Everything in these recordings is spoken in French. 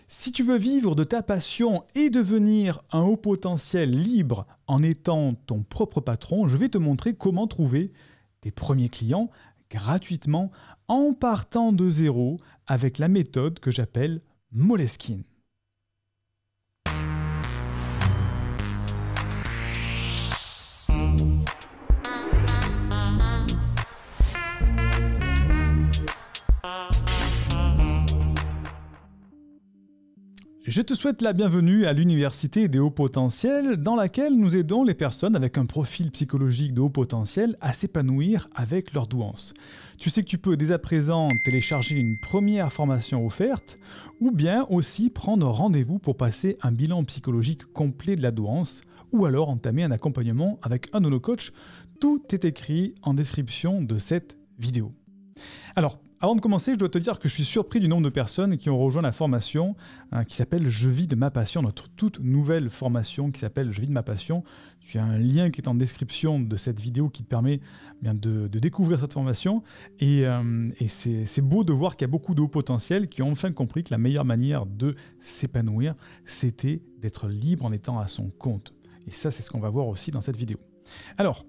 Si tu veux vivre de ta passion et devenir un haut potentiel libre en étant ton propre patron, je vais te montrer comment trouver tes premiers clients gratuitement en partant de zéro avec la méthode que j'appelle Moleskine. Je te souhaite la bienvenue à l'Université des hauts potentiels dans laquelle nous aidons les personnes avec un profil psychologique de haut potentiel à s'épanouir avec leur douance. Tu sais que tu peux dès à présent télécharger une première formation offerte ou bien aussi prendre rendez-vous pour passer un bilan psychologique complet de la douance ou alors entamer un accompagnement avec un de nos coachs. Tout est écrit en description de cette vidéo. Alors, avant de commencer, je dois te dire que je suis surpris du nombre de personnes qui ont rejoint la formation qui s'appelle « Je vis de ma passion », notre toute nouvelle formation qui s'appelle « Je vis de ma passion ». Tu as un lien qui est en description de cette vidéo qui te permet de découvrir cette formation. Et c'est beau de voir qu'il y a beaucoup de hauts potentiels qui ont enfin compris que la meilleure manière de s'épanouir, c'était d'être libre en étant à son compte. Et ça, c'est ce qu'on va voir aussi dans cette vidéo. Alors,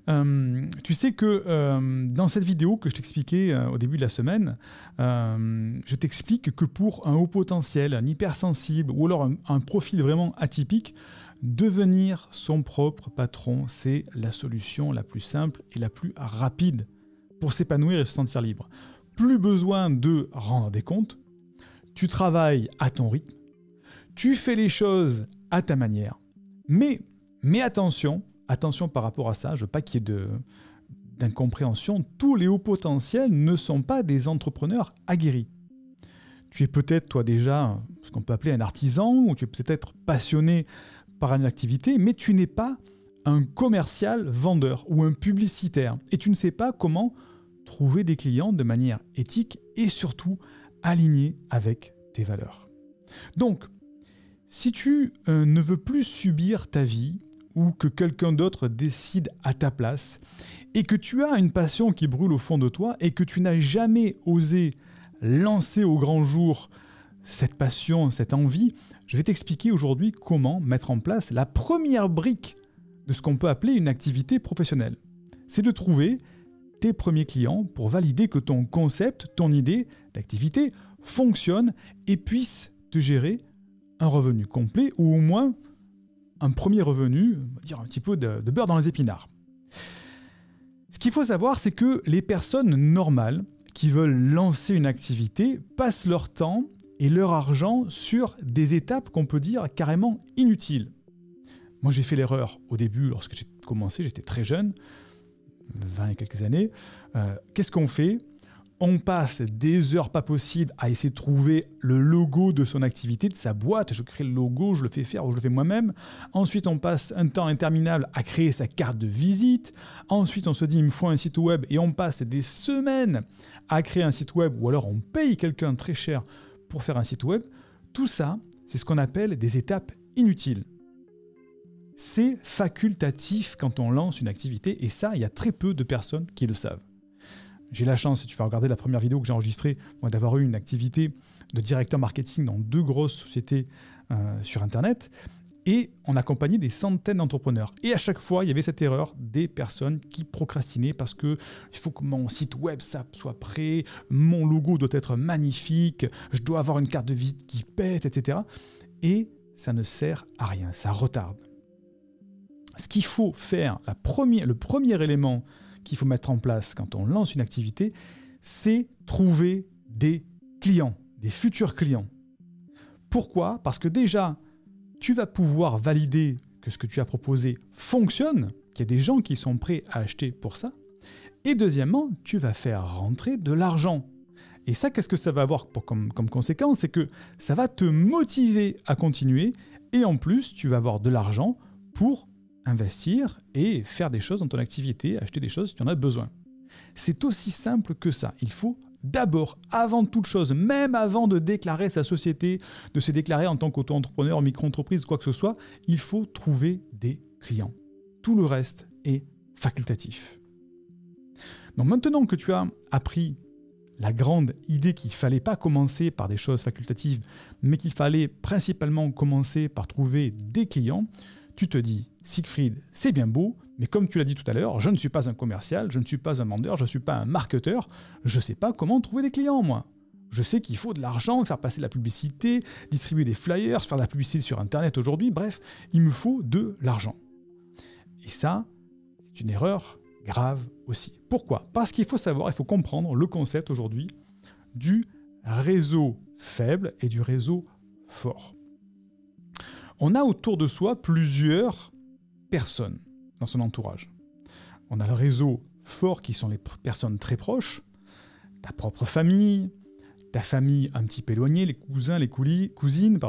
tu sais que dans cette vidéo que je t'expliquais au début de la semaine, je t'explique que pour un haut potentiel, un hypersensible ou alors un profil vraiment atypique, devenir son propre patron, c'est la solution la plus simple et la plus rapide pour s'épanouir et se sentir libre. Plus besoin de rendre des comptes, tu travailles à ton rythme, tu fais les choses à ta manière, mais attention par rapport à ça, je veux pas qu'il y ait d'incompréhension, tous les hauts potentiels ne sont pas des entrepreneurs aguerris. Tu es peut-être toi déjà ce qu'on peut appeler un artisan, ou tu es peut-être passionné par une activité, mais tu n'es pas un commercial vendeur ou un publicitaire, et tu ne sais pas comment trouver des clients de manière éthique et surtout alignée avec tes valeurs. Donc, si tu ne veux plus subir ta vie, ou que quelqu'un d'autre décide à ta place, et que tu as une passion qui brûle au fond de toi, et que tu n'as jamais osé lancer au grand jour cette passion, cette envie, je vais t'expliquer aujourd'hui comment mettre en place la première brique de ce qu'on peut appeler une activité professionnelle. C'est de trouver tes premiers clients pour valider que ton concept, ton idée d'activité fonctionne et puisse te gérer un revenu complet, ou au moins un premier revenu, on va dire un petit peu de beurre dans les épinards. Ce qu'il faut savoir, c'est que les personnes normales qui veulent lancer une activité passent leur temps et leur argent sur des étapes qu'on peut dire carrément inutiles. Moi, j'ai fait l'erreur au début, lorsque j'ai commencé, j'étais très jeune, 20 et quelques années. Qu'est-ce qu'on fait ? On passe des heures pas possibles à essayer de trouver le logo de son activité, de sa boîte. Je crée le logo, je le fais faire ou je le fais moi-même. Ensuite, on passe un temps interminable à créer sa carte de visite. Ensuite, on se dit, il me faut un site web et on passe des semaines à créer un site web ou alors on paye quelqu'un très cher pour faire un site web. Tout ça, c'est ce qu'on appelle des étapes inutiles. C'est facultatif quand on lance une activité et ça, il y a très peu de personnes qui le savent. J'ai la chance, si tu vas regarder la première vidéo que j'ai enregistrée, d'avoir eu une activité de directeur marketing dans 2 grosses sociétés sur Internet. Et on accompagnait des centaines d'entrepreneurs. Et à chaque fois, il y avait cette erreur des personnes qui procrastinaient parce que il faut que mon site web soit prêt, mon logo doit être magnifique, je dois avoir une carte de visite qui pète, etc. Et ça ne sert à rien, ça retarde. Ce qu'il faut faire, le premier élément qu'il faut mettre en place quand on lance une activité, c'est trouver des clients, des futurs clients. Pourquoi ? Parce que déjà, tu vas pouvoir valider que ce que tu as proposé fonctionne, qu'il y a des gens qui sont prêts à acheter pour ça. Et deuxièmement, tu vas faire rentrer de l'argent. Et ça, qu'est-ce que ça va avoir comme conséquence ? C'est que ça va te motiver à continuer et en plus, tu vas avoir de l'argent pour investir et faire des choses dans ton activité, acheter des choses si tu en as besoin. C'est aussi simple que ça. Il faut d'abord, avant toute chose, même avant de déclarer sa société, de se déclarer en tant qu'auto-entrepreneur, micro-entreprise, quoi que ce soit, il faut trouver des clients. Tout le reste est facultatif. Donc maintenant que tu as appris la grande idée qu'il ne fallait pas commencer par des choses facultatives, mais qu'il fallait principalement commencer par trouver des clients, tu te dis, Siegfried, c'est bien beau, mais comme tu l'as dit tout à l'heure, je ne suis pas un commercial, je ne suis pas un vendeur, je ne suis pas un marketeur, je ne sais pas comment trouver des clients, moi. Je sais qu'il faut de l'argent, faire passer de la publicité, distribuer des flyers, faire de la publicité sur Internet aujourd'hui, bref, il me faut de l'argent. Et ça, c'est une erreur grave aussi. Pourquoi ? Parce qu'il faut savoir, il faut comprendre le concept aujourd'hui du réseau faible et du réseau fort. On a autour de soi plusieurs personnes dans son entourage. On a le réseau fort qui sont les personnes très proches, ta propre famille, ta famille un petit peu éloignée, les cousins, les cousines,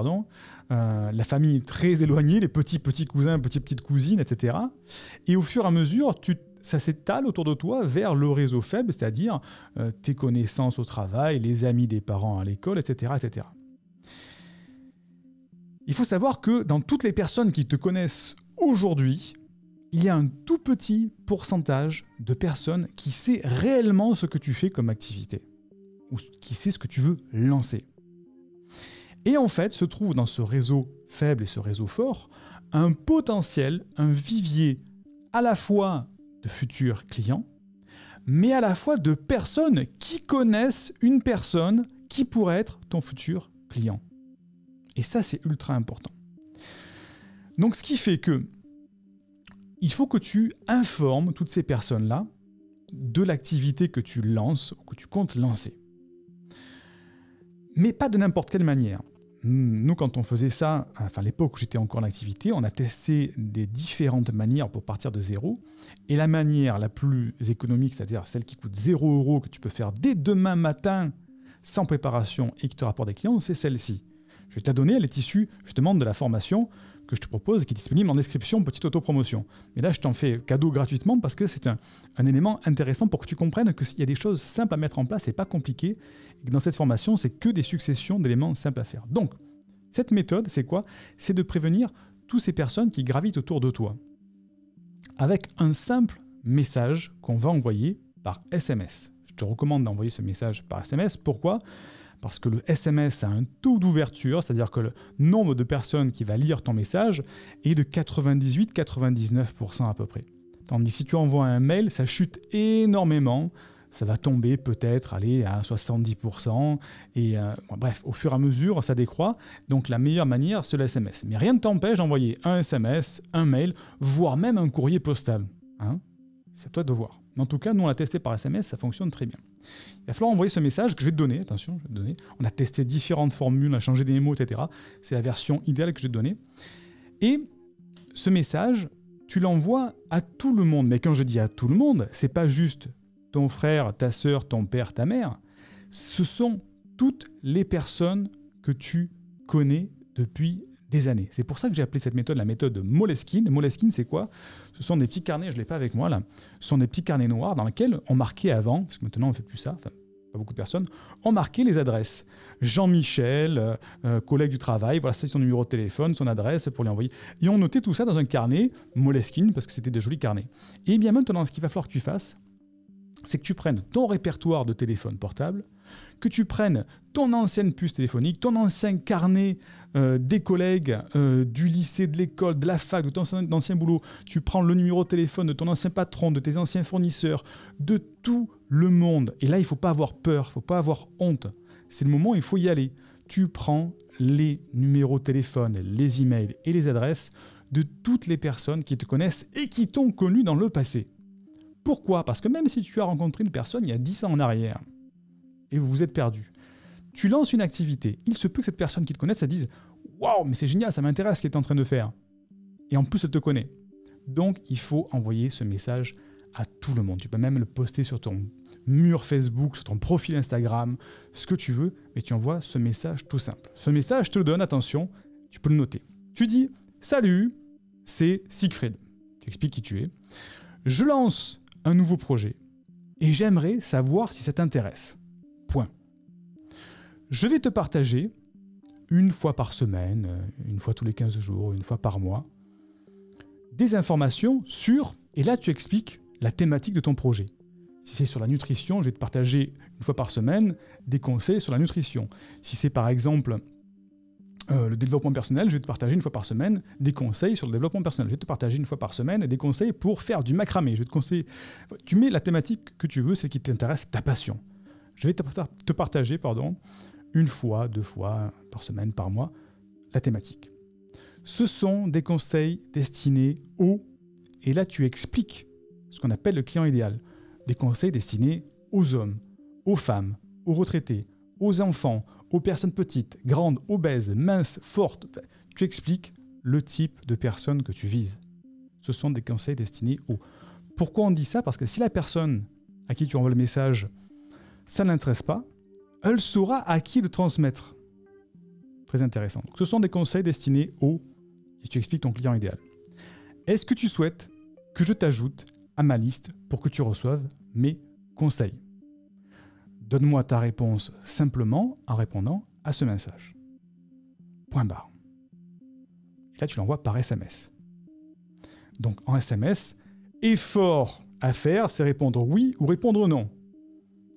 la famille très éloignée, les petits cousins, petites cousines, etc. Et au fur et à mesure, ça s'étale autour de toi vers le réseau faible, c'est-à-dire tes connaissances au travail, les amis des parents à l'école, etc., etc. Il faut savoir que dans toutes les personnes qui te connaissent aujourd'hui, il y a un tout petit pourcentage de personnes qui sait réellement ce que tu fais comme activité, ou qui sait ce que tu veux lancer. Et en fait, se trouve dans ce réseau faible et ce réseau fort, un potentiel, un vivier à la fois de futurs clients, mais à la fois de personnes qui connaissent une personne qui pourrait être ton futur client. Et ça, c'est ultra important. Donc, ce qui fait que il faut que tu informes toutes ces personnes-là de l'activité que tu lances ou que tu comptes lancer. Mais pas de n'importe quelle manière. Nous, quand on faisait ça, à l'époque où j'étais encore en activité, on a testé des différentes manières pour partir de zéro. Et la manière la plus économique, c'est-à-dire celle qui coûte 0 €, que tu peux faire dès demain matin, sans préparation et qui te rapporte des clients, c'est celle-ci. Je vais te la donner, elle est issue justement de la formation que je te propose, qui est disponible en description, petite autopromotion. Mais là, je t'en fais cadeau gratuitement parce que c'est un élément intéressant pour que tu comprennes qu'il y a des choses simples à mettre en place et pas compliquées. Et que dans cette formation, c'est que des successions d'éléments simples à faire. Donc, cette méthode, c'est quoi ? C'est de prévenir toutes ces personnes qui gravitent autour de toi avec un simple message qu'on va envoyer par SMS. Je te recommande d'envoyer ce message par SMS. Pourquoi ? Parce que le SMS a un taux d'ouverture, c'est-à-dire que le nombre de personnes qui va lire ton message est de 98-99% à peu près. Tandis que si tu envoies un mail, ça chute énormément, ça va tomber peut-être à 70%, et bref, au fur et à mesure, ça décroît. Donc la meilleure manière, c'est le SMS. Mais rien ne t'empêche d'envoyer un SMS, un mail, voire même un courrier postal. C'est à toi de voir. Mais en tout cas, nous, on l'a testé par SMS, ça fonctionne très bien. Il va falloir envoyer ce message que je vais te donner. Attention, je vais te donner. On a testé différentes formules, on a changé des mots, etc. C'est la version idéale que je vais te donner. Et ce message, tu l'envoies à tout le monde. Mais quand je dis à tout le monde, c'est pas juste ton frère, ta sœur, ton père, ta mère. Ce sont toutes les personnes que tu connais depuis des années. C'est pour ça que j'ai appelé cette méthode la méthode Moleskine. Moleskine, c'est quoi ? Ce sont des petits carnets, je ne l'ai pas avec moi là, ce sont des petits carnets noirs dans lesquels on marquait avant, parce que maintenant on ne fait plus ça, enfin pas beaucoup de personnes, on marquait les adresses. Jean-Michel, collègue du travail, voilà, c'est son numéro de téléphone, son adresse pour lui envoyer. Et on notait tout ça dans un carnet Moleskine, parce que c'était des jolis carnets. Et bien maintenant, ce qu'il va falloir que tu fasses, c'est que tu prennes ton répertoire de téléphone portable, que tu prennes ton ancienne puce téléphonique, ton ancien carnet des collègues du lycée, de l'école, de la fac, de ton ancien boulot, tu prends le numéro de téléphone de ton ancien patron, de tes anciens fournisseurs, de tout le monde. Et là, il ne faut pas avoir peur, il ne faut pas avoir honte. C'est le moment où il faut y aller. Tu prends les numéros de téléphone, les emails et les adresses de toutes les personnes qui te connaissent et qui t'ont connu dans le passé. Pourquoi ? Parce que même si tu as rencontré une personne il y a 10 ans en arrière, et vous vous êtes perdu, tu lances une activité, il se peut que cette personne qui te connaisse, elle dise « Waouh, mais c'est génial, ça m'intéresse ce qu'elle est en train de faire. » Et en plus, elle te connaît. Donc, il faut envoyer ce message à tout le monde. Tu peux même le poster sur ton mur Facebook, sur ton profil Instagram, ce que tu veux, mais tu envoies ce message tout simple. Ce message, je te le donne, attention, tu peux le noter. Tu dis « Salut, c'est Siegfried. » Tu expliques qui tu es. « Je lance un nouveau projet et j'aimerais savoir si ça t'intéresse. Point. Je vais te partager une fois par semaine, une fois tous les 15 jours, une fois par mois, des informations sur, et là tu expliques la thématique de ton projet. Si c'est sur la nutrition, je vais te partager une fois par semaine des conseils sur la nutrition. Si c'est par exemple le développement personnel, je vais te partager une fois par semaine des conseils sur le développement personnel. Je vais te partager une fois par semaine des conseils pour faire du macramé. Je vais te conseiller. Tu mets la thématique que tu veux, celle qui t'intéresse, ta passion. Je vais te partager, une fois, 2 fois par semaine, par mois, la thématique. Ce sont des conseils destinés aux... Et là, tu expliques ce qu'on appelle le client idéal. Des conseils destinés aux hommes, aux femmes, aux retraités, aux enfants, aux personnes petites, grandes, obèses, minces, fortes. Tu expliques le type de personne que tu vises. Ce sont des conseils destinés aux... Pourquoi on dit ça? Parce que si la personne à qui tu envoies le message, ça ne l'intéresse pas, elle saura à qui le transmettre. Très intéressant. Donc, ce sont des conseils destinés aux... Et tu expliques ton client idéal. Est-ce que tu souhaites que je t'ajoute à ma liste pour que tu reçoives mes conseils? Donne-moi ta réponse simplement en répondant à ce message. Point barre. Et là, tu l'envoies par SMS. Donc, en SMS, effort à faire, c'est répondre oui ou répondre non.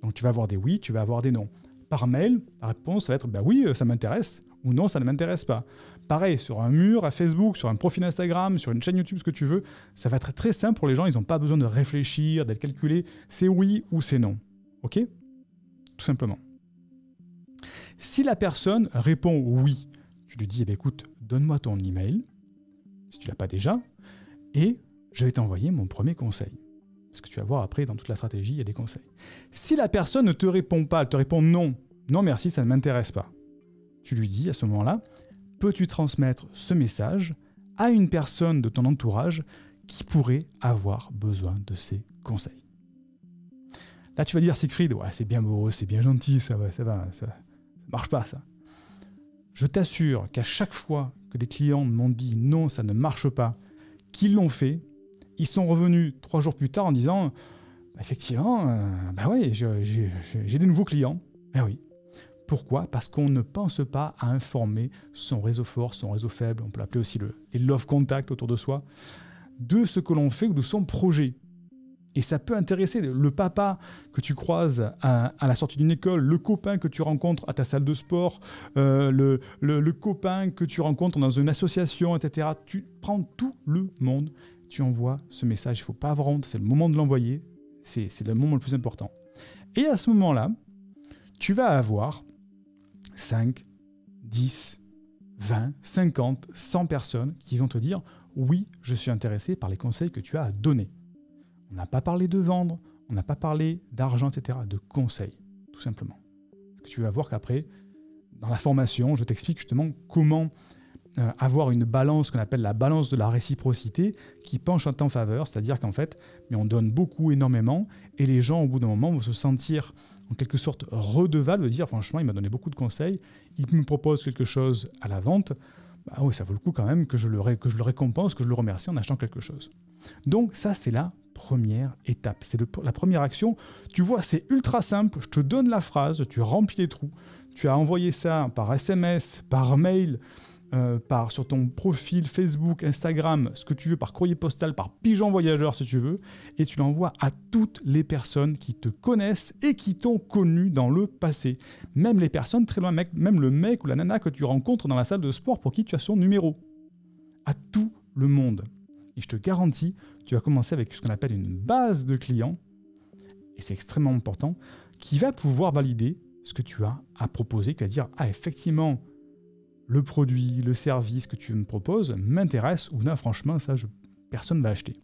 Donc, tu vas avoir des oui, tu vas avoir des non. Par mail, la réponse va être oui, ça m'intéresse, ou non, ça ne m'intéresse pas. Pareil, sur un mur, à Facebook, sur un profil Instagram, sur une chaîne YouTube, ce que tu veux, ça va être très simple pour les gens, ils n'ont pas besoin de réfléchir, d'être calculés, c'est oui ou c'est non. Ok ? Tout simplement. Si la personne répond oui, tu lui dis, écoute, donne-moi ton email, si tu ne l'as pas déjà, et je vais t'envoyer mon premier conseil. Parce que tu vas voir après, dans toute la stratégie, il y a des conseils. Si la personne ne te répond pas, elle te répond non, non merci, ça ne m'intéresse pas, tu lui dis à ce moment-là, peux-tu transmettre ce message à une personne de ton entourage qui pourrait avoir besoin de ces conseils? Là, tu vas dire, Siegfried, ouais, c'est bien beau, c'est bien gentil, ça marche pas, ça. Je t'assure qu'à chaque fois que des clients m'ont dit non, ça ne marche pas, qu'ils l'ont fait, ils sont revenus 3 jours plus tard en disant, effectivement, oui, j'ai des nouveaux clients. Ben oui. Pourquoi? Parce qu'on ne pense pas à informer son réseau fort, son réseau faible, on peut l'appeler aussi les love contacts autour de soi, de ce que l'on fait ou de son projet. Et ça peut intéresser le papa que tu croises à la sortie d'une école, le copain que tu rencontres à ta salle de sport, le copain que tu rencontres dans une association, etc. Tu prends tout le monde, tu envoies ce message. Il ne faut pas avoir honte, c'est le moment de l'envoyer, c'est le moment le plus important. Et à ce moment-là, tu vas avoir 5, 10, 20, 50, 100 personnes qui vont te dire « Oui, je suis intéressé par les conseils que tu as à donner ». On n'a pas parlé de vendre, on n'a pas parlé d'argent, etc., de conseils, tout simplement. Parce que tu vas voir qu'après, dans la formation, je t'explique justement comment avoir une balance qu'on appelle la balance de la réciprocité qui penche en ta faveur, c'est-à-dire qu'en fait, on donne beaucoup, énormément, et les gens, au bout d'un moment, vont se sentir en quelque sorte redevables, de dire franchement, il m'a donné beaucoup de conseils, il me propose quelque chose à la vente, oui, ça vaut le coup quand même que je le récompense, que je le remercie en achetant quelque chose. Donc ça, c'est la première étape, c'est la première action. Tu vois, c'est ultra simple, je te donne la phrase, tu remplis les trous, tu as envoyé ça par SMS, par mail, sur ton profil Facebook, Instagram, ce que tu veux, par courrier postal, par pigeon voyageur si tu veux, et tu l'envoies à toutes les personnes qui te connaissent et qui t'ont connu dans le passé. Même les personnes très loin, même le mec ou la nana que tu rencontres dans la salle de sport pour qui tu as son numéro. À tout le monde. Et je te garantis, tu vas commencer avec ce qu'on appelle une base de clients, et c'est extrêmement important, qui va pouvoir valider ce que tu as à proposer, qui va dire « Ah, effectivement, le produit, le service que tu me proposes m'intéresse ou non, franchement, ça, personne ne va acheter. »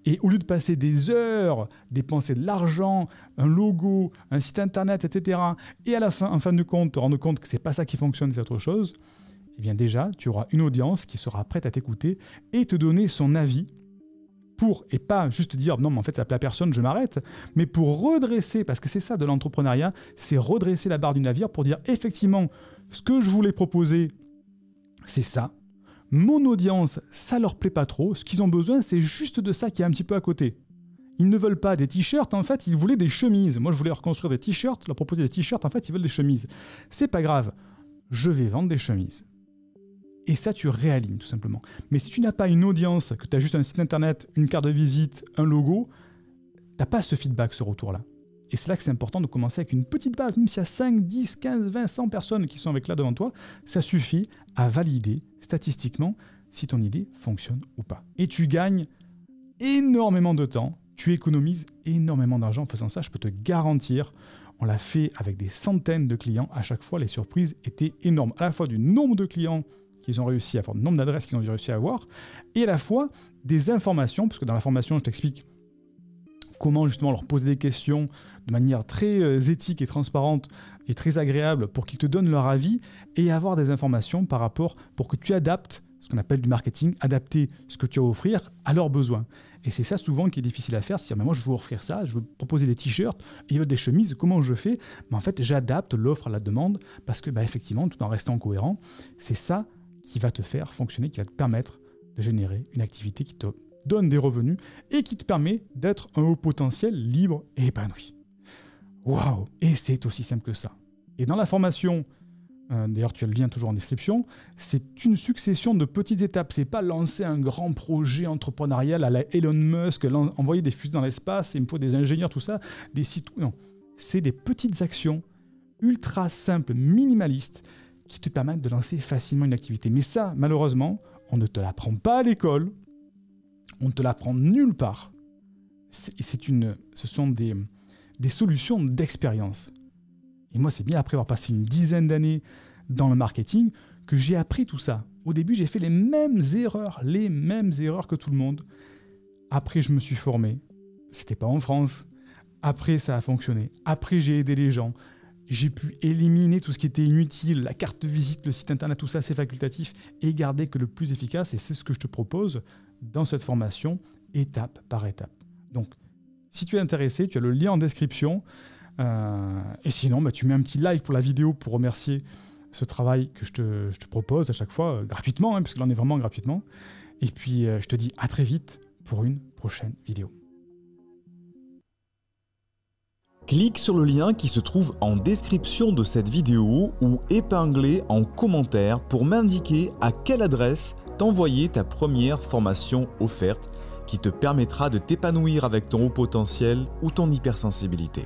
Et au lieu de passer des heures, dépenser de l'argent, un logo, un site internet, etc., et à la fin, en fin de compte, te rendre compte que c'est pas ça qui fonctionne, c'est autre chose, eh bien déjà, tu auras une audience qui sera prête à t'écouter et te donner son avis et pas juste dire non mais en fait ça plaît à personne, je m'arrête, mais pour redresser, parce que c'est ça de l'entrepreneuriat, c'est redresser la barre du navire pour dire effectivement ce que je voulais proposer, c'est ça, mon audience, ça leur plaît pas trop, ce qu'ils ont besoin c'est juste de ça qui est un petit peu à côté. Ils ne veulent pas des t-shirts, en fait ils voulaient des chemises, moi je voulais leur construire des t-shirts, leur proposer des t-shirts, en fait ils veulent des chemises. C'est pas grave, je vais vendre des chemises. Et ça, tu réalignes tout simplement. Mais si tu n'as pas une audience, que tu as juste un site internet, une carte de visite, un logo, tu n'as pas ce feedback, ce retour-là. Et c'est là que c'est important de commencer avec une petite base, même s'il y a 5, 10, 15, 20, 100 personnes qui sont avec là devant toi, ça suffit à valider statistiquement si ton idée fonctionne ou pas. Et tu gagnes énormément de temps, tu économises énormément d'argent en faisant ça, je peux te garantir. On l'a fait avec des centaines de clients. À chaque fois, les surprises étaient énormes. À la fois du nombre de clients qu'ils ont réussi à avoir, du nombre d'adresses qu'ils ont réussi à avoir, et à la fois des informations, parce que dans la formation, je t'explique comment justement leur poser des questions de manière très éthique et transparente et très agréable pour qu'ils te donnent leur avis et avoir des informations par rapport pour que tu adaptes ce qu'on appelle du marketing, adapter ce que tu as à offrir à leurs besoins. Et c'est ça souvent qui est difficile à faire, c'est dire, moi je veux offrir ça, je veux proposer des t-shirts, ils veulent des chemises, comment je fais? En fait, j'adapte l'offre à la demande parce que effectivement, tout en restant cohérent, c'est ça qui va te faire fonctionner, qui va te permettre de générer une activité qui te donne des revenus et qui te permet d'être un haut potentiel libre et épanoui. Waouh! Et c'est aussi simple que ça. Et dans la formation, d'ailleurs tu as le lien toujours en description, c'est une succession de petites étapes. C'est pas lancer un grand projet entrepreneurial à la Elon Musk, envoyer des fusées dans l'espace, il me faut des ingénieurs, tout ça, des sites... Non, c'est des petites actions ultra simples, minimalistes, qui te permettent de lancer facilement une activité. Mais ça, malheureusement, on ne te l'apprend pas à l'école, on ne te l'apprend nulle part. Ce sont des solutions d'expérience. Et moi, c'est bien après avoir passé une dizaine d'années dans le marketing que j'ai appris tout ça. Au début, j'ai fait les mêmes erreurs que tout le monde. Après, je me suis formé. C'était pas en France. Après, ça a fonctionné. Après, j'ai aidé les gens. J'ai pu éliminer tout ce qui était inutile, la carte de visite, le site internet, tout ça, c'est facultatif, et garder que le plus efficace. Et c'est ce que je te propose dans cette formation, étape par étape. Donc, si tu es intéressé, tu as le lien en description. Et sinon, tu mets un petit like pour la vidéo pour remercier ce travail que je te propose à chaque fois, gratuitement, parce que là on est vraiment gratuitement. Et puis, je te dis à très vite pour une prochaine vidéo. Clique sur le lien qui se trouve en description de cette vidéo ou épinglé en commentaire pour m'indiquer à quelle adresse t'envoyer ta première formation offerte qui te permettra de t'épanouir avec ton haut potentiel ou ton hypersensibilité.